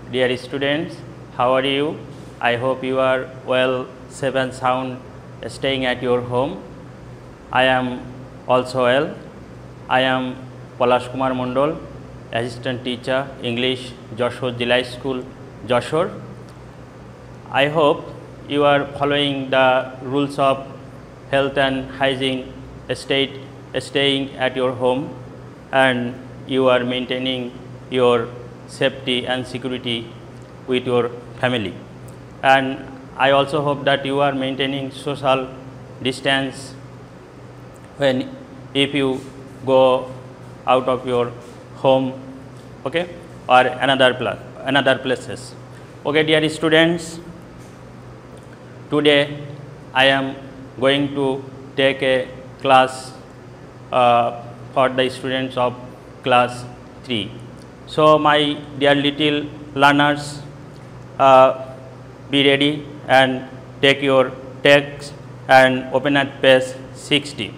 Dear students, how are you? I hope you are well, safe and sound, staying at your home. I am also well. I am Palash Kumar Mondol, Assistant Teacher, English, Joshore Jilai School, Joshore. I hope you are following the rules of health and hygiene, staying at your home, and you are maintaining your safety and security with your family. And I also hope that you are maintaining social distance if you go out of your home, okay, or another places. Okay, dear students, today I am going to take a class for the students of class 3. So, my dear little learners, be ready and take your text and open at page 60.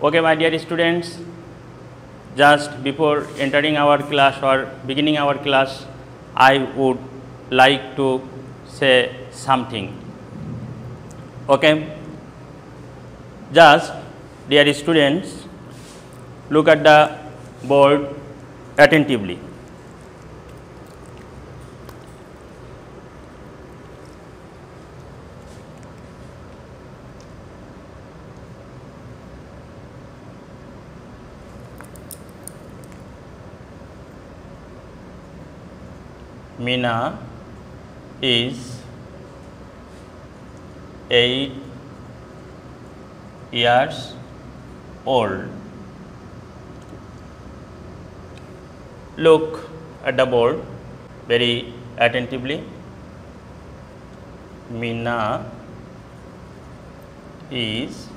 Okay, my dear students, just before entering our class or beginning our class, I would like to say something. Okay, just dear students, look at the board attentively. Meena is 8 years old. Look at the board very attentively. Meena is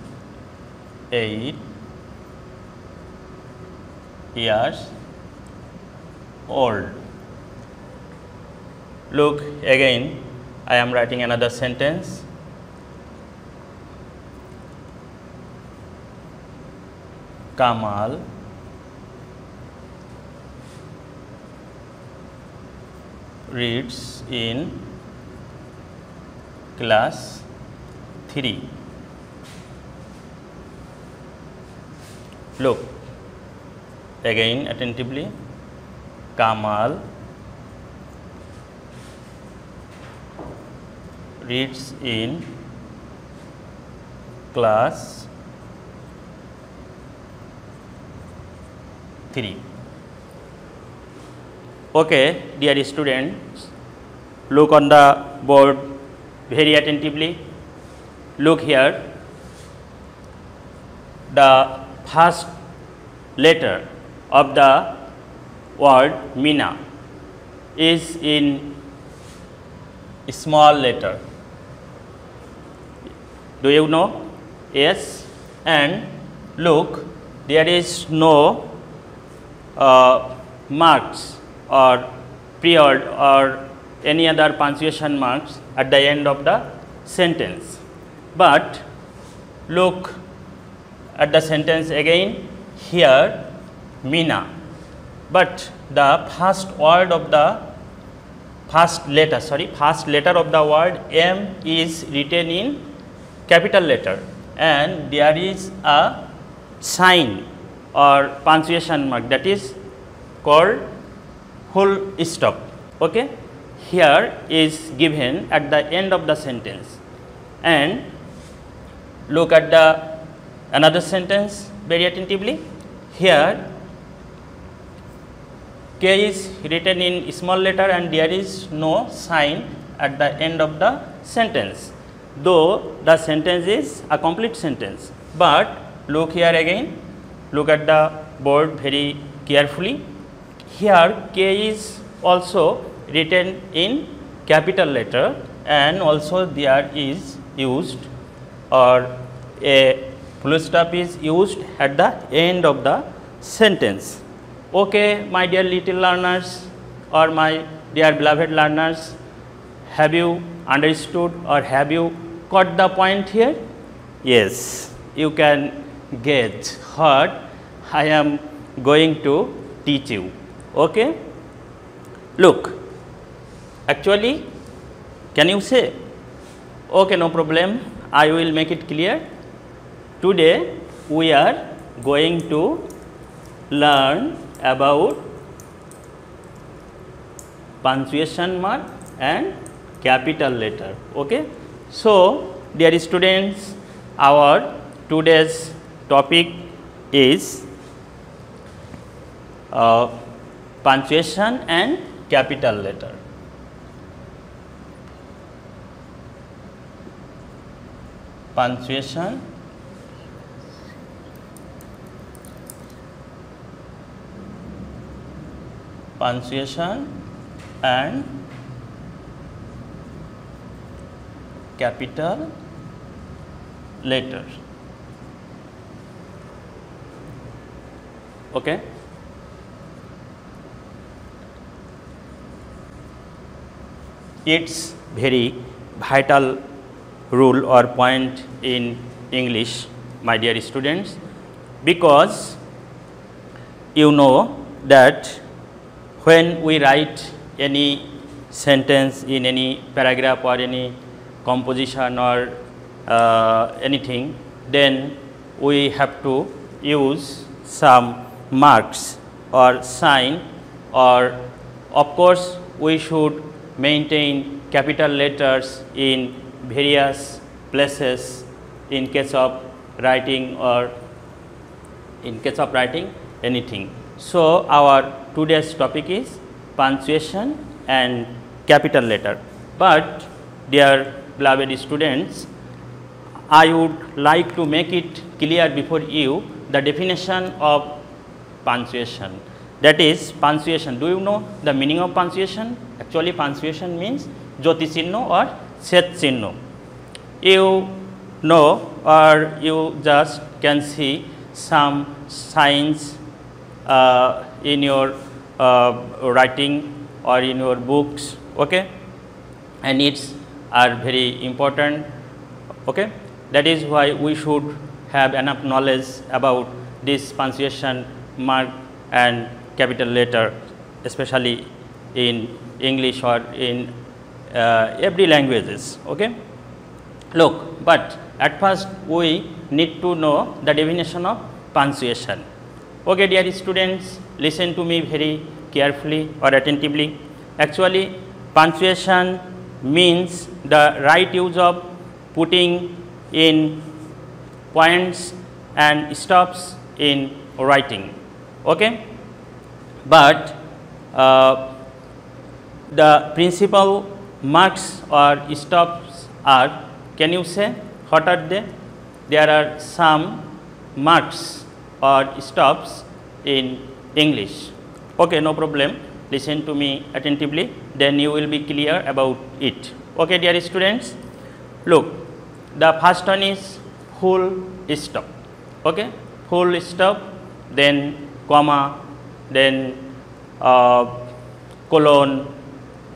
8 years old. Look again, I am writing another sentence. Kamal reads in class 3. Look again attentively. Kamal reads in class 3. Okay, dear students, look on the board very attentively. Look here, the first letter of the word Meena is in small letter. Do you know? Yes. And look, there is no marks or period or any other punctuation marks at the end of the sentence. But look at the sentence again. Here Meena, but the first word of the first letter of the word M is written in capital letter, and there is a sign or punctuation mark that is called full stop. Okay, here is given at the end of the sentence. And look at the another sentence very attentively. Here K is written in small letter and there is no sign at the end of the sentence, though the sentence is a complete sentence. But look here again, look at the board very carefully. Here K is also written in capital letter, and also there is used or a full stop is used at the end of the sentence. Okay, my dear little learners or my dear beloved learners, have you understood or have you caught the point here? Yes, you can get what I am going to teach you. Okay, look, Actually, can you say? Okay, no problem. I will make it clear. Today we are going to learn about punctuation mark and capital letter. Okay. So, dear students, our today's topic is punctuation and capital letter. Punctuation and capital letter. Okay. It's very vital rule or point in English, my dear students, because you know that when we write any sentence in any paragraph or any composition or anything, then we have to use some marks or sign, or of course we should maintain capital letters in various places in case of writing or in case of writing anything. So, our today's topic is punctuation and capital letter. But dear beloved students, I would like to make it clear before you the definition of punctuation. That is punctuation. Do you know the meaning of punctuation? Actually, punctuation means jyoti chinno or set chinno. You know, or you just can see some signs in your writing or in your books, okay, and it's are very important, okay. That is why we should have enough knowledge about this punctuation mark and capital letter, especially in English or in every languages, okay. Look, but at first we need to know the definition of punctuation. Okay, dear students, listen to me very carefully or attentively. Actually, punctuation means the right use of putting in points and stops in writing, okay. But the principal marks or stops are, can you say what are they? There are some marks or stops in English. Okay, no problem. Listen to me attentively, then you will be clear about it. Okay, dear students, look, the first one is full stop. Okay, full stop, then comma, then colon,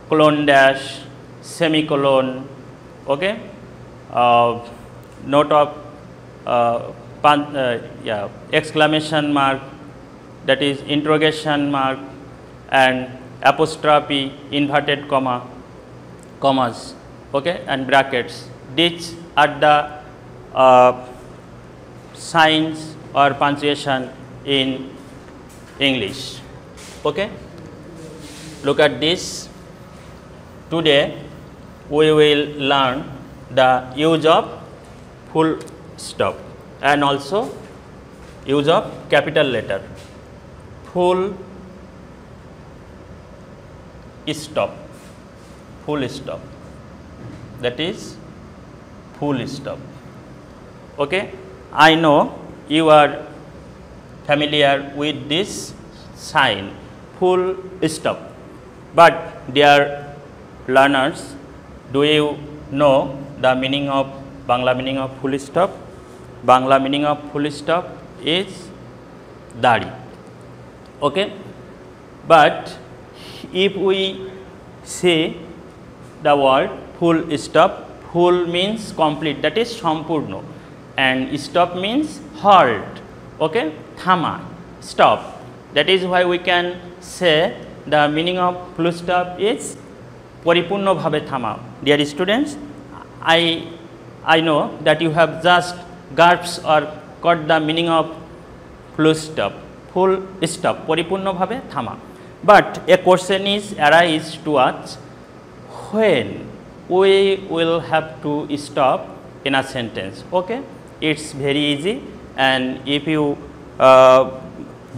colon dash, semicolon. Okay, note of exclamation mark, that is interrogation mark, and apostrophe, inverted comma, commas, okay, and brackets. These are the signs or punctuation in English. Okay, look at this. Today we will learn the use of full stop and also use of capital letter. Full stop, full stop, that is full stop. Okay, I know you are familiar with this sign, full stop, but dear learners, do you know the meaning of Bangla meaning of full stop? Bangla meaning of full stop is dari. Okay, but if we say the word full stop, full means complete, that is sampurno, and stop means halt. Okay, thama, stop. That is why we can say the meaning of full stop is পরিপূর্ণভাবে থামা। Dear students, I know that you have just grasped or got the meaning of full stop. Full stop, পরিপূর্ণভাবে থামা। But a question is arise to us, when we will have to stop in a sentence. Okay, it's very easy, and if you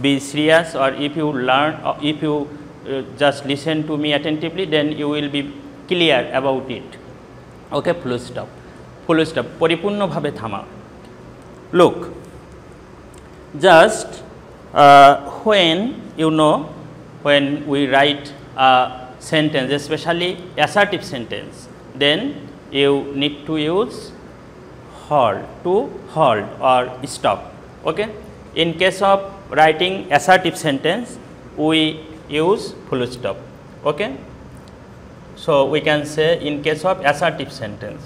be serious, or if you learn, or if you just listen to me attentively, then you will be clear about it. Okay, full stop, পরিপূর্ণভাবে থামা। Look, just when you know, when we write a sentence, especially assertive sentence, then you need to use halt, to halt or stop. Okay, in case of writing assertive sentence, we use full stop. Okay, so we can say in case of assertive sentence,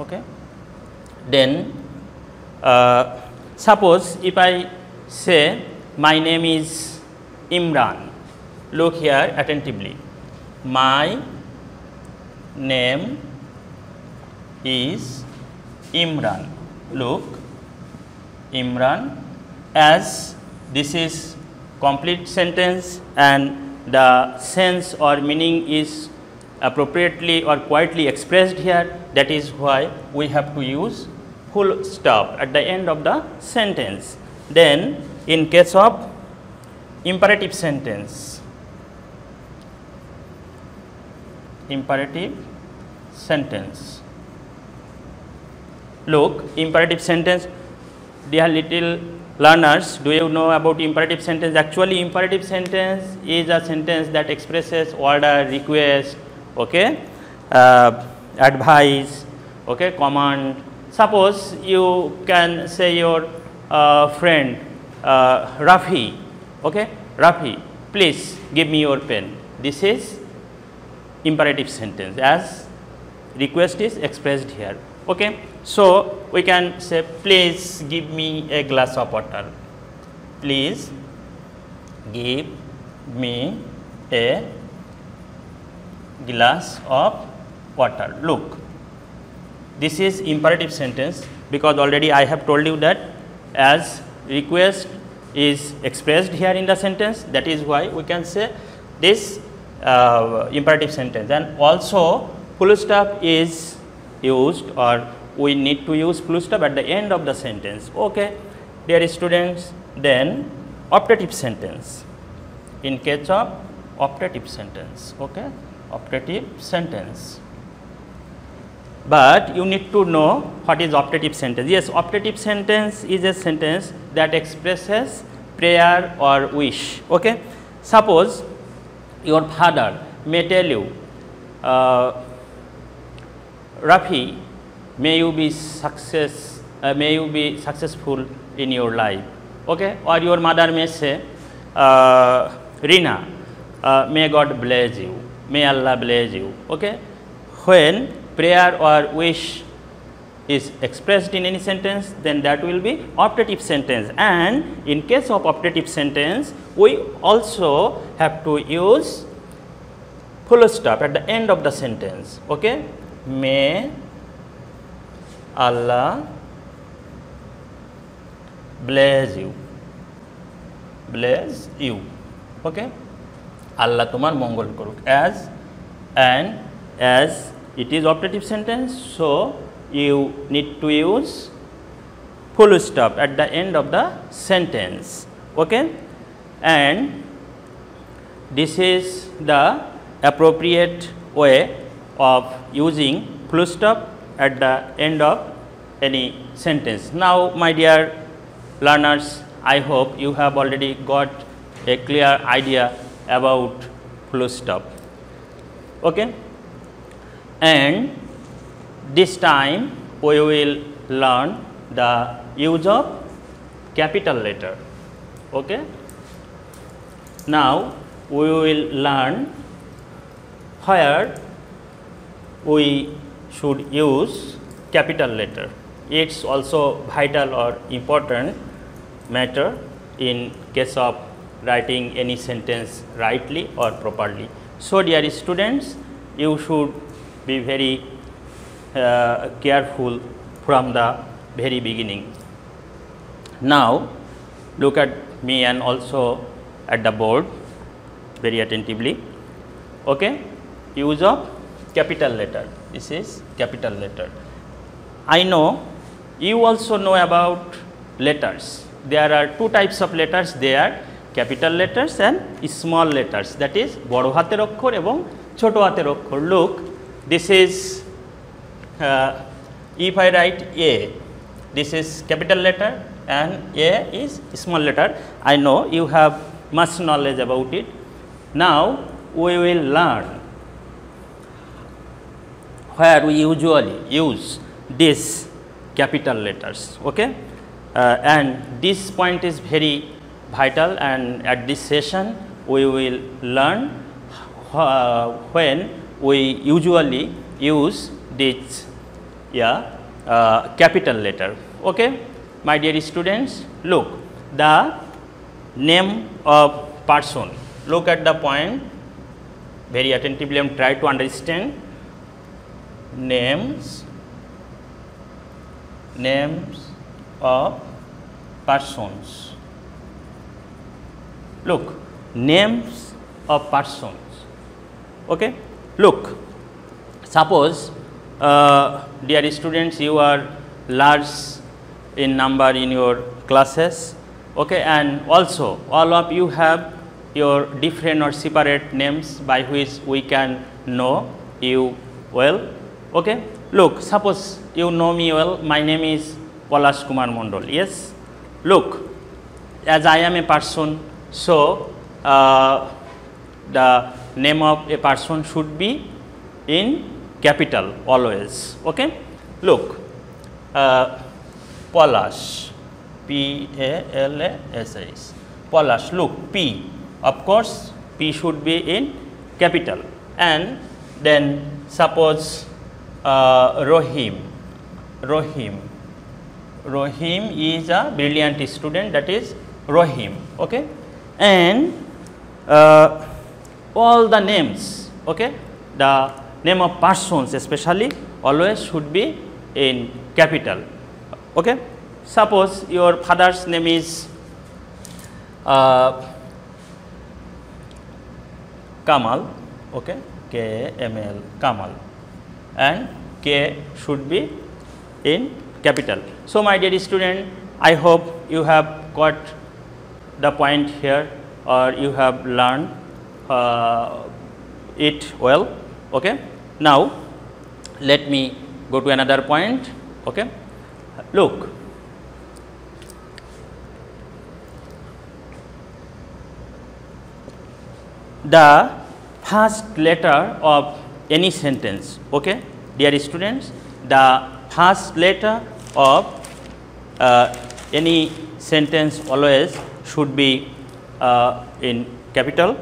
okay, then suppose if I say my name is Imran, look here attentively, my name is Imran, look, Imran, as this is complete sentence and the sense or meaning is appropriately or quietly expressed here, that is why we have to use full stop at the end of the sentence. Then in case of imperative sentence, look, imperative sentence, dear little learners, do you know about imperative sentence? Actually, imperative sentence is a sentence that expresses order, request, okay, advice, okay, command. Suppose you can say your friend Rafi, okay, Rafi, please give me your pen. This is imperative sentence, as request is expressed here. Okay, so we can say, please give me a glass of water, please give me a glass of water. Look, this is imperative sentence, because already I have told you that as request is expressed here in the sentence, that is why we can say this imperative sentence. And also full stop is used, or we need to use full stop at the end of the sentence. Okay, dear students, then optative sentence, in case of optative sentence, okay, optative sentence. But you need to know what is optative sentence. Yes, optative sentence is a sentence that expresses prayer or wish. Okay, suppose your father may tell you, Rafi, may you be successful in your life. Okay, or your mother may say, Rina, may God bless you, may Allah bless you. Okay, when prayer or wish is expressed in any sentence, then that will be optative sentence. And in case of optative sentence, we also have to use full stop at the end of the sentence. Okay, may Allah bless you, okay, Allah tomar mongol koruk, as it is optative sentence, so you need to use full stop at the end of the sentence. Okay, and this is the appropriate way of using full stop at the end of any sentence. Now, my dear learners, I hope you have already got a clear idea about full stop. Okay, and this time we will learn the use of capital letter. Okay, now we will learn where we should use capital letter. It's also vital or important matter in case of writing any sentence rightly or properly. So, dear students, you should be very careful from the very beginning. Now, look at me and also at the board very attentively. Okay. Use of capital letter. This is capital letter. I know you also know about letters. There are two types of letters. They are capital letters and small letters, that is বড় হাতের অক্ষর এবং ছোট হাতের অক্ষর. Look, this is if I write A, this is capital letter and A is small letter. I know you have much knowledge about it. Now we will learn where we usually use these capital letters. Okay, and this point is very vital, and at this session we will learn when we usually use this capital letter. Okay, my dear students, look, the name of person. Look at the point very attentively and try to understand. Names of persons. Look, names of persons. Okay, look, suppose dear students, you are large in number in your classes. Okay, and also all of you have your different or separate names by which we can know you well. Okay, look, suppose you know me well, my name is Palash Kumar Mondol. Yes, look, as I am a person, so the name of a person should be in capital always. Okay, look, Palash, P-A-L-A-S-H, Palash. Look, P, of course P should be in capital, and then suppose Rohim is a brilliant student, that is Rohim. Okay, and all the names, okay, the name of persons especially always should be in capital. Okay, suppose your father's name is Kamal. Okay, K-A-M-A-L, Kamal, and K should be in capital. So, my dear student, I hope you have got the point here, or you have learned it well. Okay, now let me go to another point. Okay, look, the first letter of any sentence. Okay, dear students, the first letter of any sentence always should be in capital.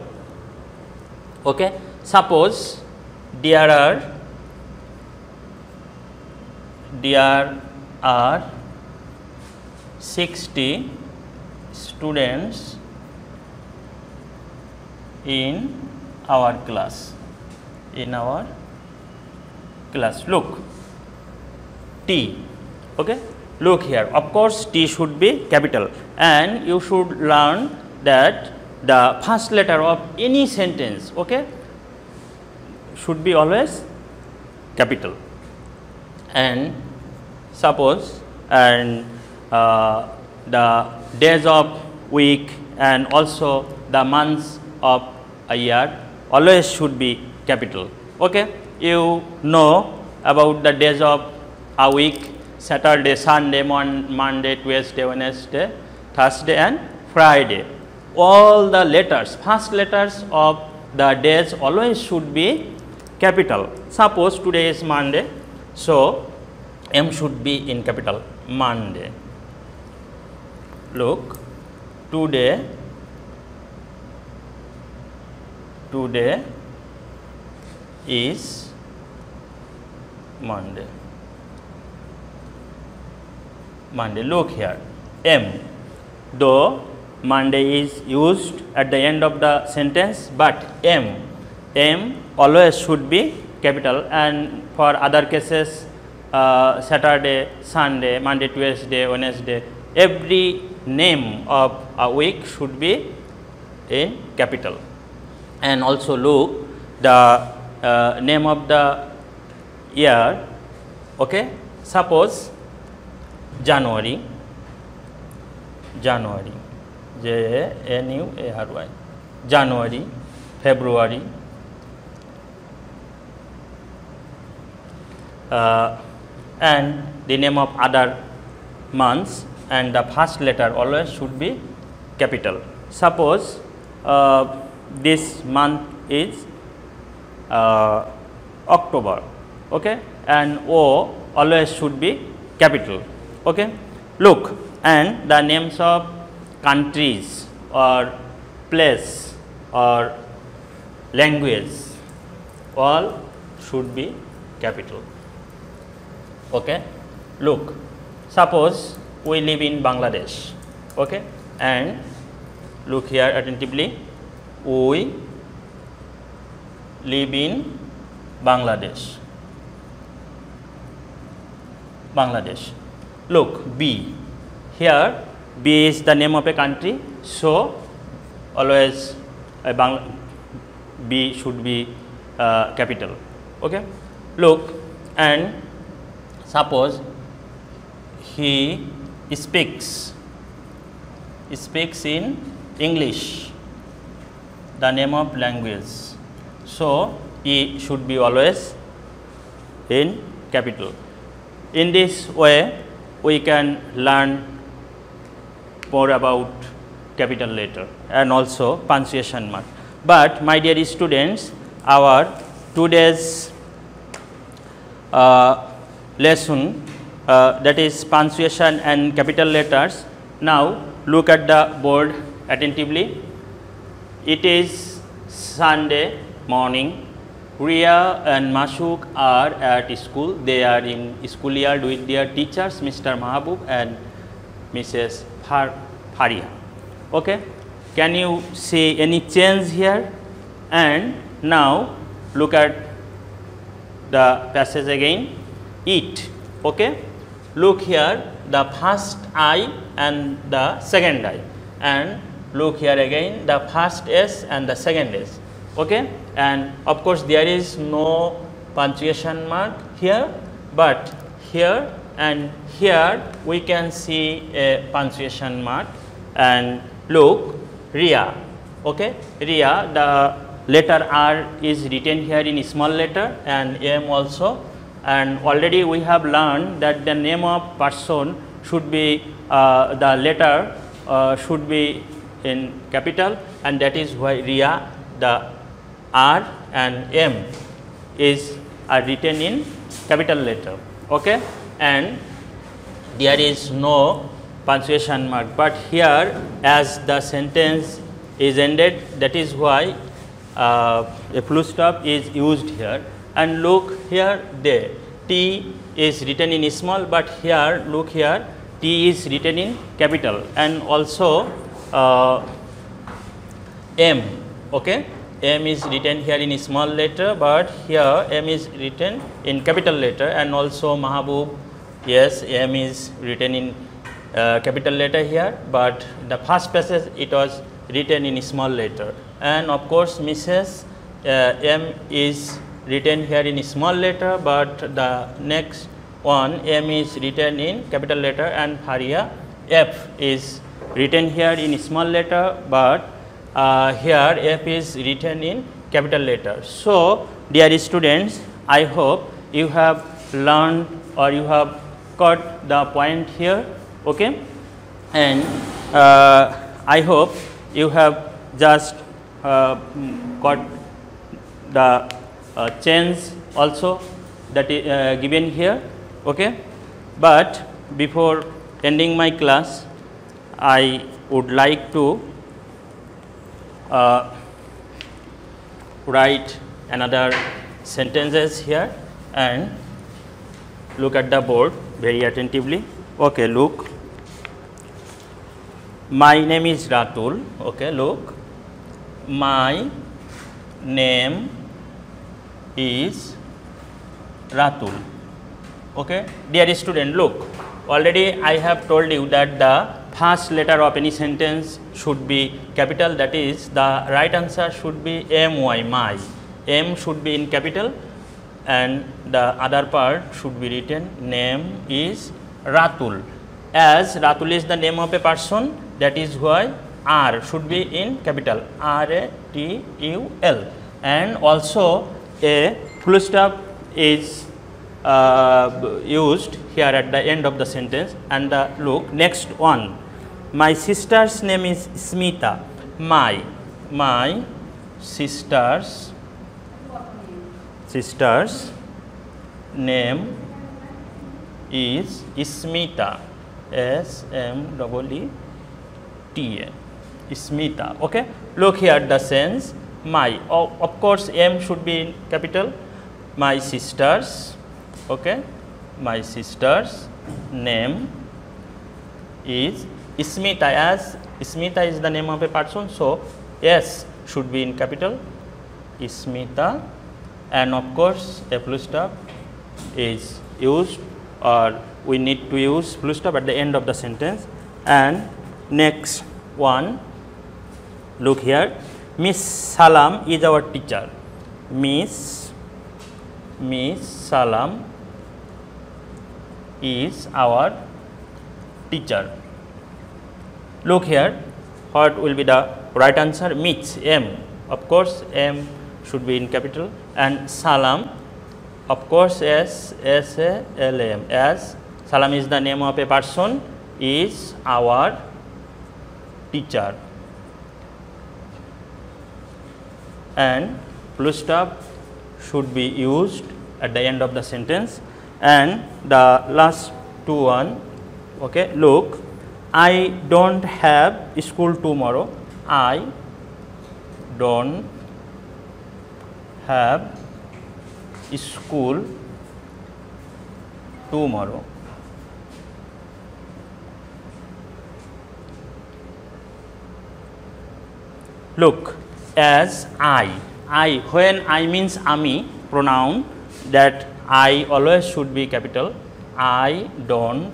Okay, suppose there are 60 students in our class. Look, T. Okay, look here, of course T should be capital, and you should learn that the first letter of any sentence, okay, should be always capital. And suppose the days of week and also the months of a year always should be capital. Okay, you know about the days of a week: Saturday, Sunday, Monday, Tuesday, Wednesday, Thursday and Friday. All the letters, first letters of the days always should be capital. Suppose today is Monday, so M should be in capital, Monday. Look, today is Monday. Look here, M, though Monday is used at the end of the sentence, but M always should be capital, and for other cases Saturday, Sunday, Monday, Tuesday, Wednesday, every name of a week should be in capital. And also look the name of the year, okay. Suppose January, January, J-A-N-U-A-R-Y, January, February, and the name of other months, and the first letter always should be capital. Suppose this month is October, okay, and O always should be capital, okay. Look, and the names of countries or place or language all should be capital, okay. Look, suppose we live in Bangladesh, okay, and look here attentively, we live in Bangladesh. Bangladesh. Look, B. Here B is the name of a country, so always B should be capital, okay. Look, and suppose he speaks in English, the name of language, so E should be always in capital. In this way we can learn more about capital letter and also punctuation mark. But my dear students, our today's lesson, that is punctuation and capital letters. Now look at the board attentively. It is Sunday morning. Ria and Mashuk are at school. They are in schoolyard with their teachers, Mr. Mahabub and Mrs. Faria. Okay. Can you see any change here? And now look at the passage again. Eat. Okay. Look here, the first I and the second I, and look here again, the first S and the second S. Okay. And of course there is no punctuation mark here, but here and here we can see a punctuation mark. And look, Ria, okay, Ria, the letter R is written here in small letter and M also, and already we have learned that the name of person should be the letter should be in capital, and that is why Ria, the R and M are written in capital letter, okay. And there is no punctuation mark, but here as the sentence is ended, that is why a full stop is used here. And look here, there T is written in small, but here look here, T is written in capital, and also M, okay, M is written here in small letter, but here M is written in capital letter, and also Mahabub, yes, M is written in capital letter here, but the first passage it was written in small letter, and of course Mrs. M is written here in small letter, but the next one M is written in capital letter, and Faria, F is written here in small letter, but here F is written in capital letter. So dear students, I hope you have learned or you have got the point here, okay, and I hope you have just got the change also that is given here, okay. But before ending my class, I would like to write another sentences here, and look at the board very attentively. Okay, look, My name is Ratul. Okay, look. My name is Ratul. Okay, dear student, look. Already I have told you that the first letter of any sentence should be capital, that is the right answer should be my, my. M should be in capital and the other part should be written name is Ratul. As Ratul is the name of a person, that is why R should be in capital, R-A-T-U-L, and also a full stop is used here at the end of the sentence. And look, next one, my sister's name is Smita. My sister's name is Smita, S-M-E-E-T-A, Smita. Okay, look here the sense. My, of course M should be in capital. My sister's, okay, my sister's name is Smita, as Smita is the name of a person, so S should be in capital, Smita, and of course a full stop is used, or we need to use full stop at the end of the sentence. And next one, look here, Miss Salam is our teacher. Miss Salam is our teacher. Look here, what will be the right answer? Miss, M, of course M should be in capital, and Salam, of course S-A-L-A-M, as Salam is the name of a person, is our teacher, and full stop should be used at the end of the sentence. And the last two one, okay, look, I don't have school tomorrow. I don't have school tomorrow. Look, as I, when I means ami pronoun, that I always should be capital. I don't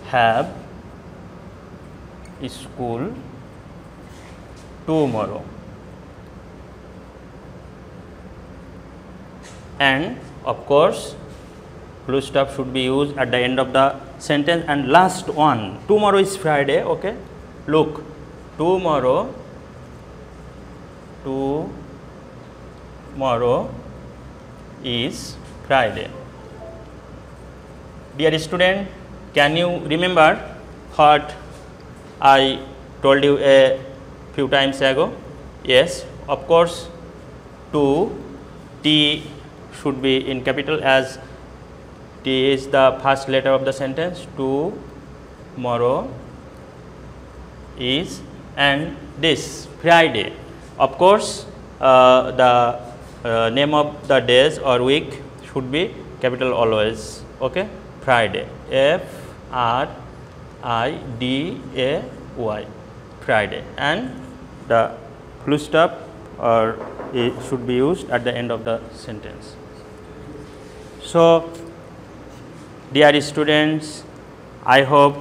have school tomorrow. And of course full stop should be used at the end of the sentence. And last one, tomorrow is Friday. Okay, look, tomorrow is Friday. Dear student, can you remember what I told you a few times ago? Yes, of course, T should be in capital, as T is the first letter of the sentence. Tomorrow is, and this Friday, of course the name of the days or week should be capital always. Okay, Friday, F-R-I-D-A-Y, Friday, and the full stop or it should be used at the end of the sentence. So dear students, I hope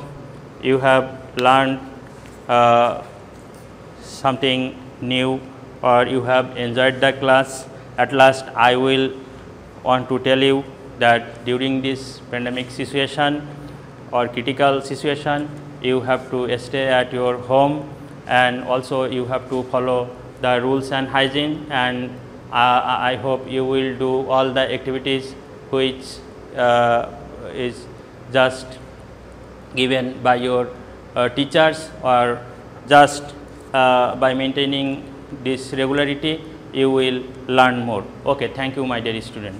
you have learned something new, or you have enjoyed the class. At last I will want to tell you that during this pandemic situation or critical situation, you have to stay at your home, and also you have to follow the rules and hygiene, and I hope you will do all the activities which is just given by your teachers, or just by maintaining this regularity you will learn more. Okay, thank you my dear student.